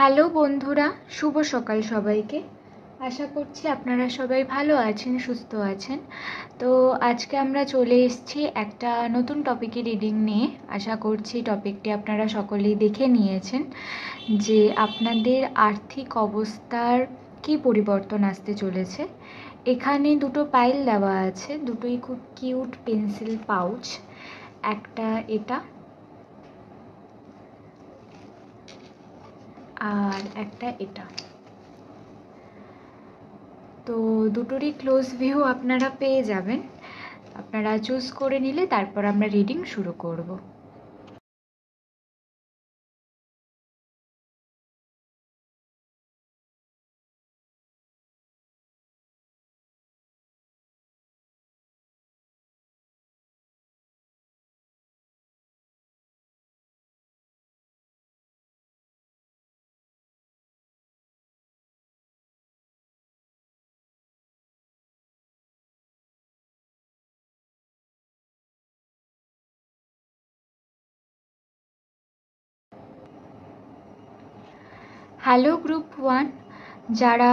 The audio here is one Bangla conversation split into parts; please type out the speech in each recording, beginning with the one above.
হ্যালো বন্ধুরা, শুভ সকাল সবাইকে। আশা করছি আপনারা সবাই ভালো আছেন, সুস্থ আছেন। তো আজকে আমরা চলে এসেছি একটা নতুন টপিকের রিডিং নিয়ে। আশা করছি টপিকটি আপনারা সকলেই দেখে নিয়েছেন যে আপনাদের আর্থিক অবস্থার কি পরিবর্তন আসতে চলেছে। এখানে দুটো পাইল দেওয়া আছে, দুটোই খুব কিউট পেন্সিল পাউচ। একটা এটা আর একটা এটা। তো দুটোরই ক্লোজ ভিউ আপনারা পেয়ে যাবেন। আপনারা চুজ করে নিলে তারপর আমরা রিডিং শুরু করব। হ্যালো গ্রুপ 1, যারা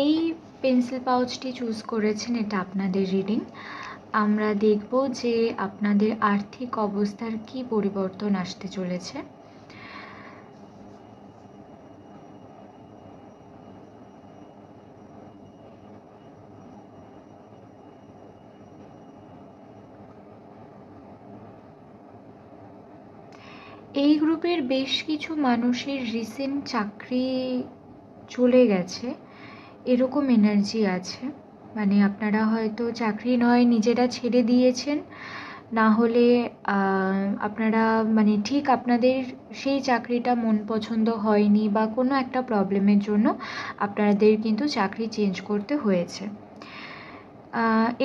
এই পেন্সিল পাউচটি চুজ করেছেন, এটা আপনাদের রিডিং। আমরা দেখব যে আপনাদের আর্থিক অবস্থার কি পরিবর্তন আসতে চলেছে। এই গ্রুপের বেশ কিছু মানুষের রিসেন্ট চাকরি চলে গেছে, এরকম এনার্জি আছে। মানে আপনারা হয়তো চাকরি নয় নিজেরা ছেড়ে দিয়েছেন, না হলে আপনারা মানে ঠিক আপনাদের সেই চাকরিটা মন পছন্দ হয়নি বা কোনো একটা প্রবলেমের জন্য আপনাদের কিন্তু চাকরি চেঞ্জ করতে হয়েছে।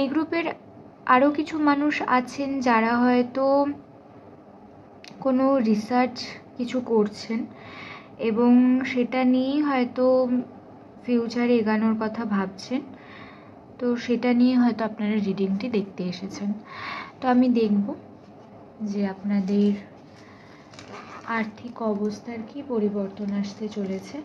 এই গ্রুপের আরও কিছু মানুষ আছেন যারা হয়তো কোনো রিসার্চ কিছু করছেন এবং সেটা নিয়েই হয়তো ফিউচারে এগানোর কথা ভাবছেন। তো সেটা নিয়ে হয়তো আপনারা রিডিংটি দেখতে এসেছেন। তো আমি দেখব যে আপনাদের আর্থিক অবস্থার কি পরিবর্তন আসতে চলেছে।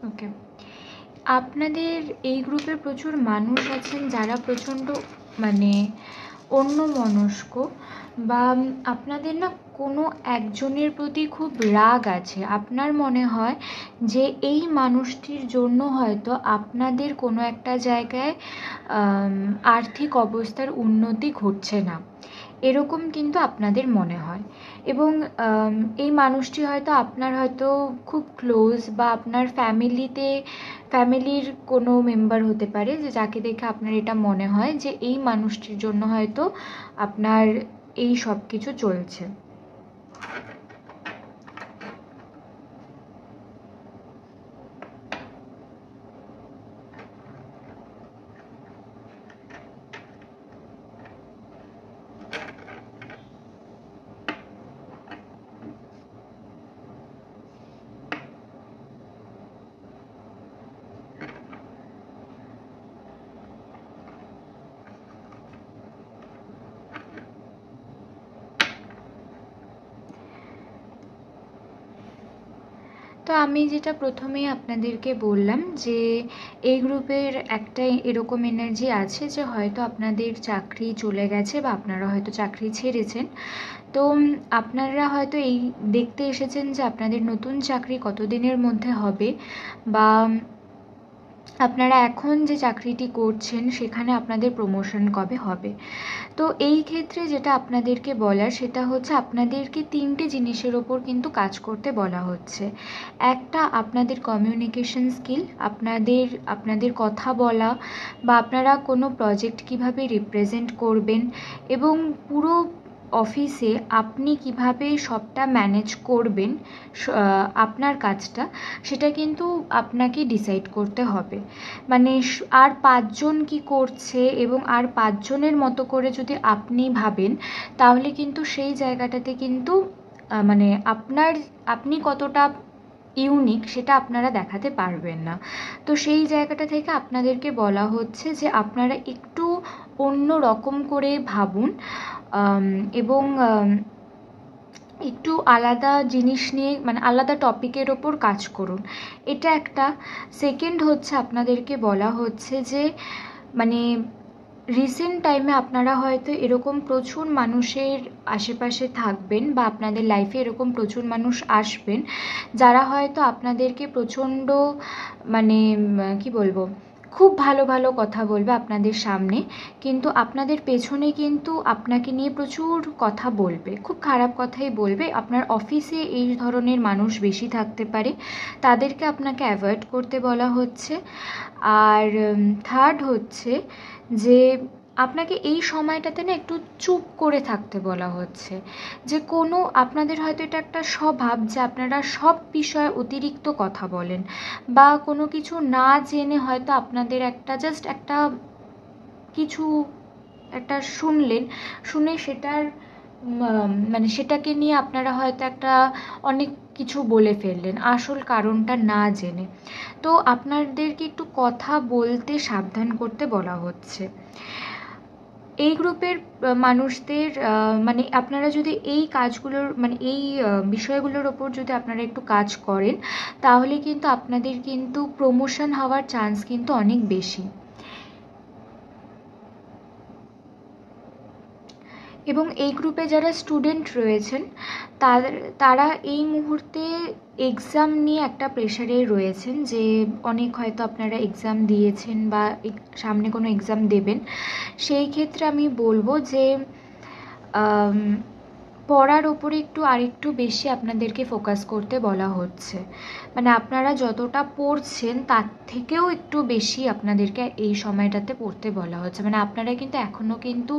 ওকে, আপনাদের এই গ্রুপে প্রচুর মানুষ আছেন যারা প্রচণ্ড মানে অন্যমনস্ক, বা আপনাদের না কোনো একজনের প্রতি খুব রাগ আছে। আপনার মনে হয় যে এই মানুষটির জন্য হয়তো আপনাদের কোনো একটা জায়গায় আর্থিক অবস্থার উন্নতি ঘটছে না, এরকম কিন্তু আপনাদের মনে হয়। এবং এই মানুষটি হয়তো আপনার হয়তো খুব ক্লোজ, বা আপনার ফ্যামিলির কোনো মেম্বার হতে পারে, যে যাকে দেখে আপনার এটা মনে হয় যে এই মানুষটির জন্য হয়তো আপনার এই সব কিছু চলছে। তো আমি যেটা প্রথমেই আপনাদেরকে বললাম যে এই গ্রুপের একটা এরকম এনার্জি আছে যে হয়তো আপনাদের চাকরি চলে গেছে বা আপনারা হয়তো চাকরি ছেড়েছেন। তো আপনারা হয়তো এই দেখতে এসেছেন যে আপনাদের নতুন চাকরি কতদিনের মধ্যে হবে, বা আপনারা এখন যে চাকরিটি করছেন সেখানে আপনাদের প্রমোশন কবে হবে। তো এই ক্ষেত্রে যেটা আপনাদেরকে বলার সেটা হচ্ছে আপনাদেরকে 3টে জিনিসের ওপর কিন্তু কাজ করতে বলা হচ্ছে। একটা, আপনাদের কমিউনিকেশন স্কিল, আপনাদের কথা বলা বা আপনারা কোনো প্রজেক্ট কিভাবে রিপ্রেজেন্ট করবেন এবং পুরো অফিসে আপনি কিভাবে সবটা ম্যানেজ করবেন আপনার কাজটা, সেটা কিন্তু আপনাকে ডিসাইড করতে হবে। মানে আর 5জন কি করছে এবং আর 5জনের মতো করে যদি আপনি ভাবেন, তাহলে কিন্তু সেই জায়গাটাতে কিন্তু মানে আপনি কতটা ইউনিক সেটা আপনারা দেখাতে পারবেন না। তো সেই জায়গাটা থেকে আপনাদেরকে বলা হচ্ছে যে আপনারা একটু অন্য রকম করে ভাবুন এবং একটু আলাদা জিনিস নিয়ে, মানে আলাদা টপিকের ওপর কাজ করুন। এটা একটা। সেকেন্ড হচ্ছে আপনাদেরকে বলা হচ্ছে যে মানে রিসেন্ট টাইমে আপনারা হয়তো এরকম প্রচুর মানুষের আশেপাশে থাকবেন বা আপনাদের লাইফে এরকম প্রচুর মানুষ আসবেন যারা হয়তো আপনাদেরকে প্রচণ্ড মানে কি বলবো, খুব ভালো ভালো কথা বলবে আপনাদের সামনে, কিন্তু আপনাদের পেছনে কিন্তু আপনাকে নিয়ে প্রচুর কথা বলবে, খুব খারাপ কথাই বলবে। আপনার অফিসে এই ধরনের মানুষ বেশি থাকতে পারে, তাদেরকে আপনাকে অ্যাভয়েড করতে বলা হচ্ছে। আর থার্ড হচ্ছে যে আপনাকে এই সময়টাতে না একটু চুপ করে থাকতে বলা হচ্ছে। যে কোনো আপনাদের হয়তো এটা একটা স্বভাব যে আপনারা সব বিষয়ে অতিরিক্ত কথা বলেন, বা কোনো কিছু না জেনে হয়তো আপনাদের জাস্ট কিছু একটা শুনে সেটার মানে সেটাকে নিয়ে আপনারা হয়তো অনেক কিছু বলে ফেললেন আসল কারণটা না জেনে। তো আপনাদেরকে একটু কথা বলতে সাবধান করতে বলা হচ্ছে। এই গ্রুপের মানুষদের মানে আপনারা যদি এই কাজগুলোর মানে এই বিষয়গুলোর ওপর যদি আপনারা একটু কাজ করেন, তাহলে কিন্তু আপনাদের কিন্তু প্রমোশন হওয়ার চান্স কিন্তু অনেক বেশি। এবং এই গ্রুপে যারা স্টুডেন্ট রয়েছেন তারা এই মুহূর্তে এক্সাম নিয়ে একটা প্রেশারে রয়েছেন, যে অনেক হয়তো আপনারা এক্সাম দিয়েছেন বা সামনে কোনো এক্সাম দেবেন। সেই ক্ষেত্রে আমি বলবো যে পড়ার ওপরে আরেকটু বেশি আপনাদেরকে ফোকাস করতে বলা হচ্ছে। মানে আপনারা যতটা পড়ছেন তার থেকেও একটু বেশি আপনাদেরকে এই সময়টাতে পড়তে বলা হচ্ছে। মানে আপনারা কিন্তু এখনও কিন্তু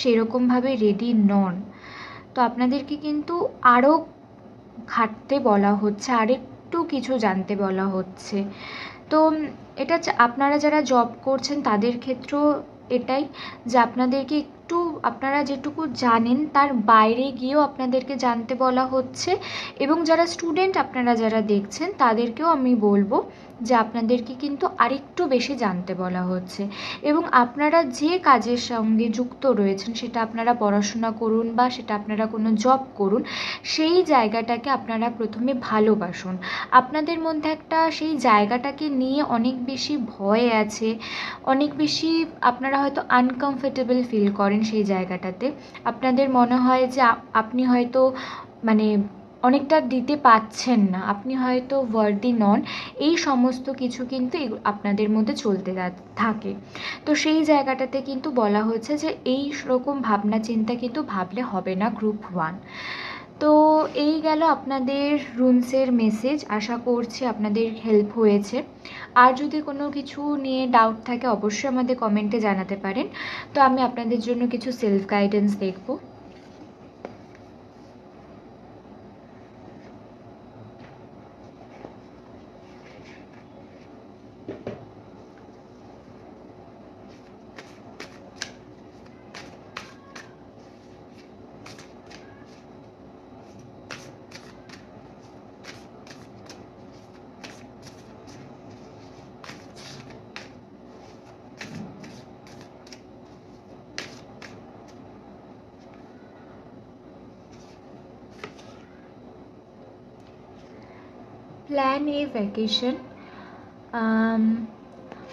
সেরকমভাবে রেডি নন। তো আপনাদেরকে কিন্তু আরও খাটতে বলা হচ্ছে, আরেকটু কিছু জানতে বলা হচ্ছে। তো এটা আপনারা যারা জব করছেন তাদের ক্ষেত্রেও এটাই, যে আপনারা যেটুকু জানেন তার বাইরে গিয়েও আপনাদেরকে জানতে বলা হচ্ছে। এবং যারা স্টুডেন্ট আপনারা যারা দেখছেন তাদেরকেও আমি বলবো যে আপনাদেরকে কিন্তু আরেকটু বেশি জানতে বলা হচ্ছে। এবং আপনারা যে কাজের সঙ্গে যুক্ত রয়েছেন, সেটা আপনারা পড়াশোনা করুন বা সেটা আপনারা কোনো জব করুন, সেই জায়গাটাকে আপনারা প্রথমে ভালোবাসুন। আপনাদের মধ্যে সেই জায়গাটাকে নিয়ে অনেক বেশি ভয় আছে, অনেক বেশি আপনারা হয়তো আনকমফোর্টেবল ফিল করেন সেই জায়গাটাতে। আপনাদের মনে হয় যে আপনি হয়তো মানে অনেকটা দিতে পারছেন না, আপনি হয়তো ওয়ার্দি নন, এই সমস্ত কিছু কিন্তু আপনাদের মধ্যে চলতে থাকে। তো সেই জায়গাটাতে কিন্তু বলা হচ্ছে যে এই রকম ভাবনা চিন্তা কিন্তু ভাবলে হবে না গ্রুপ 1। তো এই গেল আপনাদের রুলসের মেসেজ। আশা করছি আপনাদের হেল্প হয়েছে। আর যদি কোনো কিছু নিয়ে ডাউট থাকে অবশ্যই আমাদের কমেন্টে জানাতে পারেন। তো আমি আপনাদের জন্য কিছু সেলফ গাইডেন্স দেখব। প্ল্যান এ ভ্যাকেশন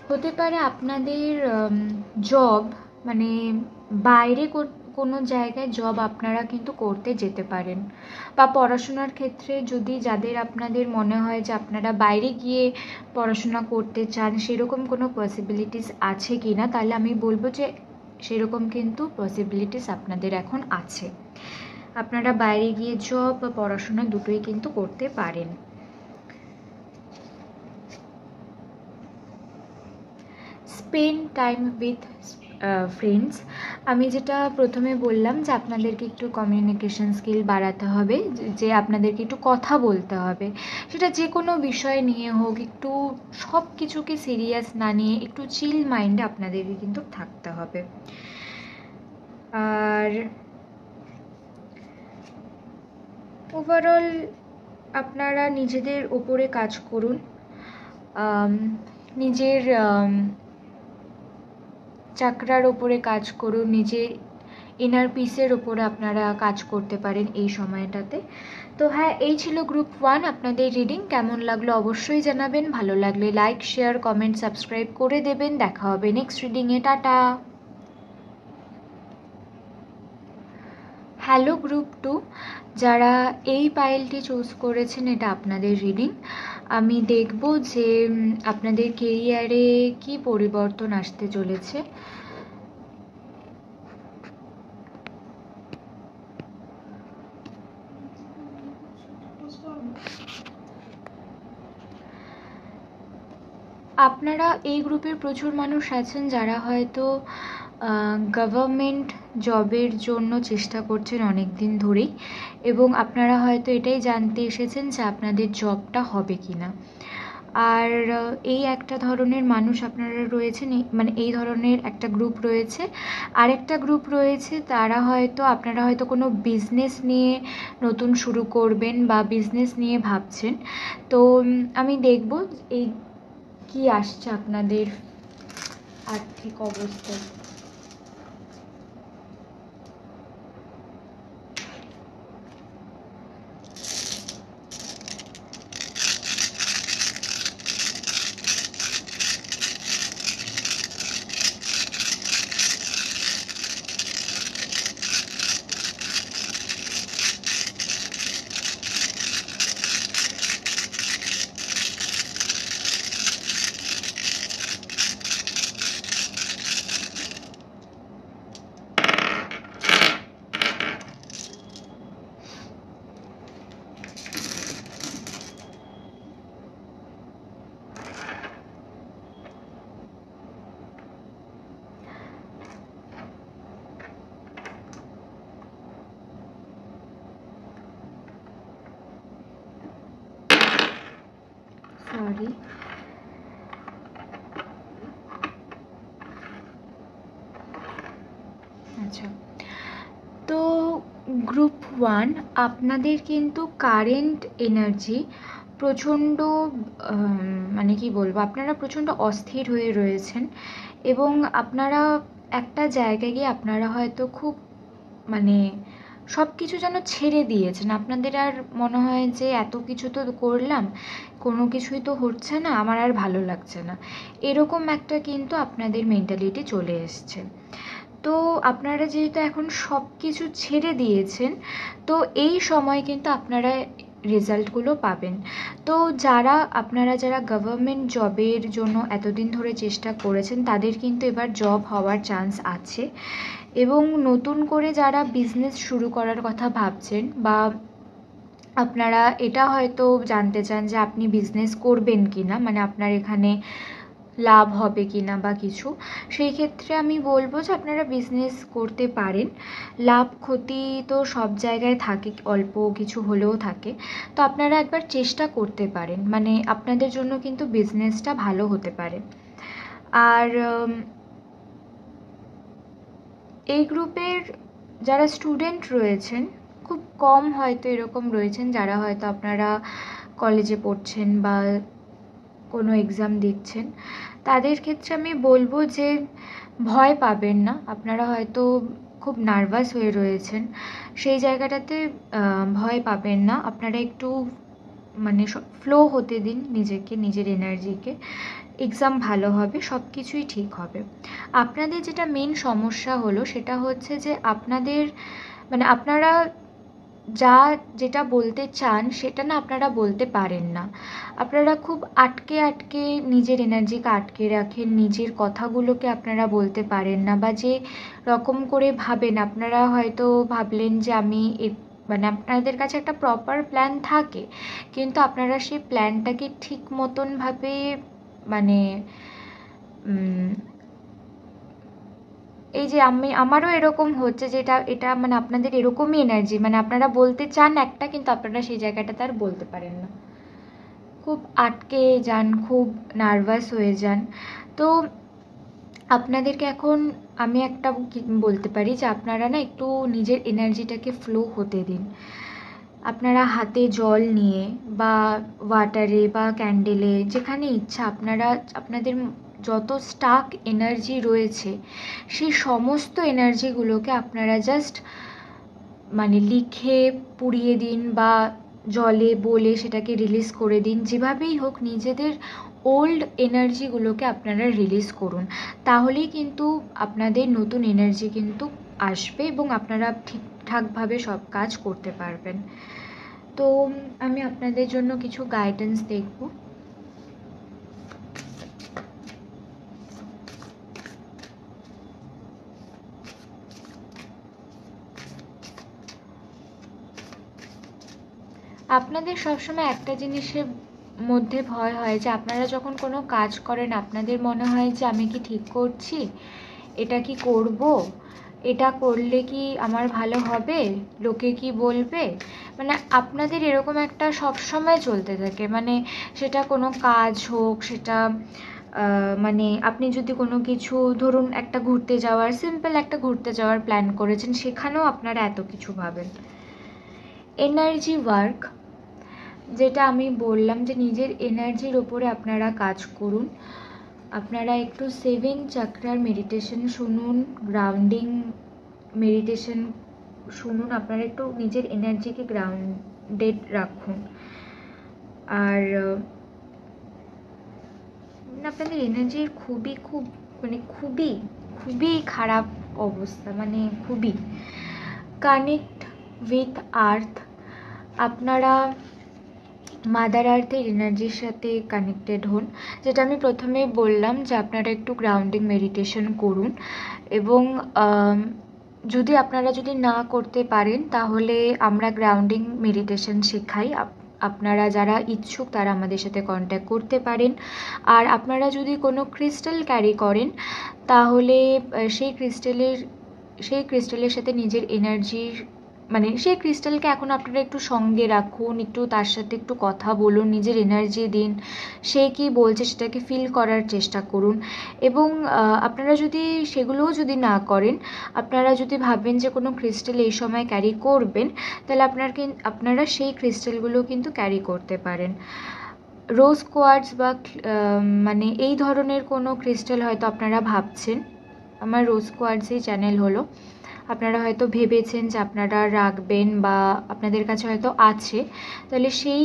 হতে পারে আপনাদের জব মানে বাইরে কোনো জায়গায় জব আপনারা কিন্তু করতে যেতে পারেন। বা পড়াশোনার ক্ষেত্রে যদি আপনাদের মনে হয় যে আপনারা বাইরে গিয়ে পড়াশোনা করতে চান, সেরকম কোনো পসিবিলিটিস আছে কি না, তাহলে আমি বলবো যে সেরকম কিন্তু পসিবিলিটিস আপনাদের এখন আছে। আপনারা বাইরে গিয়ে জব বা পড়াশোনা দুটোই কিন্তু করতে পারেন। Spend time with friends. আমি যেটা প্রথমে বললাম যে আপনাদেরকে একটু কমিউনিকেশন স্কিল বাড়াতে হবে, যে আপনাদেরকে একটু কথা বলতে হবে, সেটা যে কোনো বিষয় নিয়ে হোক, একটু সব কিছুকে সিরিয়াস না নিয়ে একটু চিল মাইন্ডে আপনাদেরকে কিন্তু থাকতে হবে। আর ওভারঅল আপনারা নিজেদের ওপরে কাজ করুন, নিজের চাকরার ওপরে কাজ করুন, নিজের ইনার পিসের ওপরে আপনারা কাজ করতে পারেন এই সময়টাতে। তো হ্যাঁ, এই ছিল গ্রুপ 1 আপনাদের রিডিং। কেমন লাগলো অবশ্যই জানাবেন, ভালো লাগলে লাইক, শেয়ার, কমেন্ট, সাবস্ক্রাইব করে দেবেন। দেখা হবে নেক্সট রিডিংয়ে। টাটা। হ্যালো গ্রুপ 2, যারা এই পাইলটি চুজ করেছেন, এটা আপনাদের রিডিং। আমি দেখব যে আপনাদের কেরিয়ারে কি পরিবর্তন আসতে চলেছে। আপনারা এই গ্রুপের প্রচুর মানুষ আছেন যারা হয়তো গভর্নমেন্ট জবের জন্য চেষ্টা করছেন অনেক দিন ধরেই, এবং আপনারা হয়তো এটাই জানতে এসেছেন যে আপনাদের জবটা হবে কি না। আর এই একটা ধরনের মানুষ আপনারা রয়েছেন, মানে এই ধরনের একটা গ্রুপ রয়েছে। আরেকটা গ্রুপ রয়েছে, আপনারা হয়তো কোনো বিজনেস নিয়ে নতুন শুরু করবেন বা বিজনেস নিয়ে ভাবছেন। তো আমি দেখব এই কি আসছে আপনাদের আর্থিক অবস্থায়। সরি, আচ্ছা। তো গ্রুপ 1 আপনাদের কিন্তু কারেন্ট এনার্জি প্রচণ্ড, মানে কি বলবো, আপনারা প্রচণ্ড অস্থির হয়ে রয়েছেন, এবং আপনারা একটা জায়গায় গিয়ে আপনারা হয়তো খুব মানে সব কিছু যেন ছেড়ে দিয়েছেন। আপনাদের আর মনে হয় যে এত কিছু তো করলাম, কোনো কিছুই তো হচ্ছে না, আমার আর ভালো লাগছে না, এরকম একটা কিন্তু আপনাদের মেন্টালিটি চলে এসছে। তো আপনারা যেহেতু এখন সব কিছু ছেড়ে দিয়েছেন, তো এই সময় কিন্তু আপনারা রেজাল্টগুলো পাবেন। তো আপনারা যারা গভর্নমেন্ট জবের জন্য এতদিন ধরে চেষ্টা করেছেন, তাদের কিন্তু এবার জব হওয়ার চান্স আছে। এবং নতুন করে যারা বিজনেস শুরু করার কথা ভাবছেন, বা আপনারা এটা হয়তো জানতে চান যে আপনি বিজনেস করবেন কি না, মানে আপনার এখানে লাভ হবে কি না বা কিছু, সেই ক্ষেত্রে আমি বলবো যে আপনারা বিজনেস করতে পারেন। লাভ ক্ষতি তো সব জায়গায় থাকে, অল্প কিছু হলেও থাকে। তো আপনারা একবার চেষ্টা করতে পারেন, মানে আপনাদের জন্য কিন্তু বিজনেসটা ভালো হতে পারে। আর এই গ্রুপের যারা স্টুডেন্ট রয়েছেন, খুব কম হয়তো এরকম রয়েছেন যারা হয়তো আপনারা কলেজে পড়ছেন বা কোনো এক্সাম দিচ্ছেন। তাদের ক্ষেত্রে আমি বলবো যে ভয় পাবেন না। আপনারা হয়তো খুব নার্ভাস হয়ে রয়েছেন, সেই জায়গাটাতে ভয় পাবেন না। আপনারা একটু মানে ফ্লো হতে দিন নিজেকে, নিজের এনার্জিকে, এক্সাম ভালো হবে, সব কিছুই ঠিক হবে। আপনাদের যেটা মেন সমস্যা হলো সেটা হচ্ছে যে আপনাদের মানে আপনারা যেটা বলতে চান সেটা না আপনারা বলতে পারেন না। আপনারা খুব আটকে আটকে নিজের এনার্জিকে আটকে রাখেন, নিজের কথাগুলোকে আপনারা বলতে পারেন না, বা যে রকম করে ভাবেন, আপনারা হয়তো ভাবলেন যে আমি মানে আপনাদের কাছে একটা প্রপার প্ল্যান থাকে, কিন্তু আপনারা সেই প্ল্যানটাকে ঠিক মতনভাবে মানে এই যে আমারও এরকম হচ্ছে, যেটা এটা মানে আপনাদের এরকমই এনার্জি, মানে আপনারা বলতে চান একটা, কিন্তু আপনারা সেই জায়গাটাতে আর বলতে পারেন না, খুব আটকে যান, খুব নার্ভাস হয়ে যান। তো আপনাদেরকে এখন আমি একটা বলতে পারি যে আপনারা না একটু নিজের এনার্জিটাকে ফ্লো হতে দিন। আপনারা হাতে জল নিয়ে বা ওয়াটারে বা ক্যান্ডেলে, যেখানে ইচ্ছা, আপনারা আপনাদের যত স্টাক এনার্জি রয়েছে সেই সমস্ত এনার্জিগুলোকে আপনারা জাস্ট মানে লিখে পুড়িয়ে দিন, বা জলে বলে সেটাকে রিলিজ করে দিন। যেভাবেই হোক নিজেদের ওল্ড এনার্জিগুলোকে আপনারা রিলিজ করুন, তাহলেই কিন্তু আপনাদের নতুন এনার্জি কিন্তু আসবে এবং আপনারা ঠিকঠাকভাবে সব কাজ করতে পারবেন। তো আমি আপনাদের জন্য কিছু গাইডেন্স দেখব। আপনাদের সবসময় একটা জিনিসের মধ্যে ভয় হয় যে আপনারা যখন কোনো কাজ করেন আপনাদের মনে হয় যে আমি কি ঠিক করছি, এটা কি করব, এটা করলে কি আমার ভালো হবে, লোকে কি বলবে, মানে আপনাদের এরকম একটা সবসময় চলতে থাকে। মানে সেটা কোনো কাজ হোক, সেটা মানে আপনি যদি কোনো কিছু ধরুন একটা ঘুরতে যাওয়ার, সিম্পল একটা ঘুরতে যাওয়ার প্ল্যান করেছেন, সেখানেও আপনারা এত কিছু ভাবেন। এনার্জি ওয়ার্ক, যেটা আমি বললাম যে নিজের এনার্জির ওপরে আপনারা কাজ করুন। আপনারা একটু 7 চাকরার মেডিটেশন শুনুন, গ্রাউন্ডিং মেডিটেশন শুনুন, আপনারা একটু নিজের এনার্জিকে গ্রাউন্ডেড রাখুন। আর আপনাদের এনার্জির খুবই খারাপ অবস্থা, মানে খুবই। কানেক্ট উইথ আর্থ, আপনারা মাদার আর্থের এনার্জির সাথে কানেক্টেড হন। যেটা আমি প্রথমে বললাম যে আপনারা একটু গ্রাউন্ডিং মেডিটেশন করুন, এবং যদি আপনারা না করতে পারেন তাহলে আমরা গ্রাউন্ডিং মেডিটেশন শেখাই। আপনারা যারা ইচ্ছুক তারা আমাদের সাথে কন্ট্যাক্ট করতে পারেন। আর আপনারা যদি কোনো ক্রিস্টাল ক্যারি করেন তাহলে সেই ক্রিস্টালের সাথে নিজের এনার্জির মানে সেই ক্রিস্টালকে এখন আপনারা একটু সঙ্গে রাখুন, একটু তার সাথে একটু কথা বলুন, নিজের এনার্জি দিন, সে কি বলছে সেটাকে ফিল করার চেষ্টা করুন। এবং আপনারা যদি সেগুলোও যদি না করেন, আপনারা যদি ভাবেন যে কোনো ক্রিস্টাল এই সময় ক্যারি করবেন, তাহলে আপনারা সেই ক্রিস্টালগুলো কিন্তু ক্যারি করতে পারেন। রোজ কোয়ার্টজ বা মানে এই ধরনের কোনো ক্রিস্টাল হয়তো আপনারা ভাবছেন, আমার রোজ কোয়ার্টজই চ্যানেল হলো, আপনারা হয়তো ভেবেছেন যে আপনারা রাখবেন বা আপনাদের কাছে হয়তো আছে, তাহলে সেই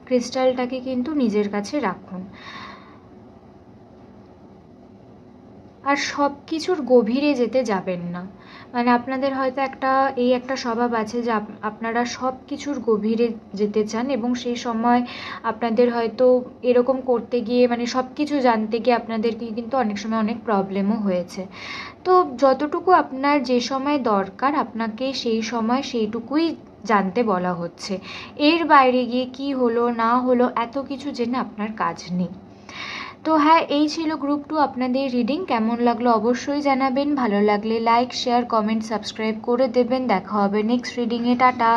ক্রিস্টালটাকে কিন্তু নিজের কাছে রাখুন। আর সব কিছুর গভীরে যেতে যাবেন না। মানে আপনাদের হয়তো একটা স্বভাব আছে যে আপনারা সব কিছুর গভীরে যেতে চান, এবং সেই সময় আপনাদের হয়তো এরকম করতে গিয়ে মানে সব কিছু জানতে গিয়ে আপনাদেরকে কিন্তু অনেক সময় অনেক প্রবলেমও হয়েছে। তো যতটুকু আপনার যে সময় দরকার আপনাকে সেই সময় সেইটুকুই জানতে বলা হচ্ছে। এর বাইরে গিয়ে কি হলো না হলো এত কিছু জেনে আপনার কাজ নেই। তো হ্যাঁ, এই ছিল গ্রুপ 2 আপনাদের রিডিং। কেমন লাগলো অবশ্যই জানাবেন, ভালো লাগলে লাইক, শেয়ার, কমেন্ট, সাবস্ক্রাইব করে দেবেন। দেখা হবে নেক্সট রিডিংয়ে। টাটা।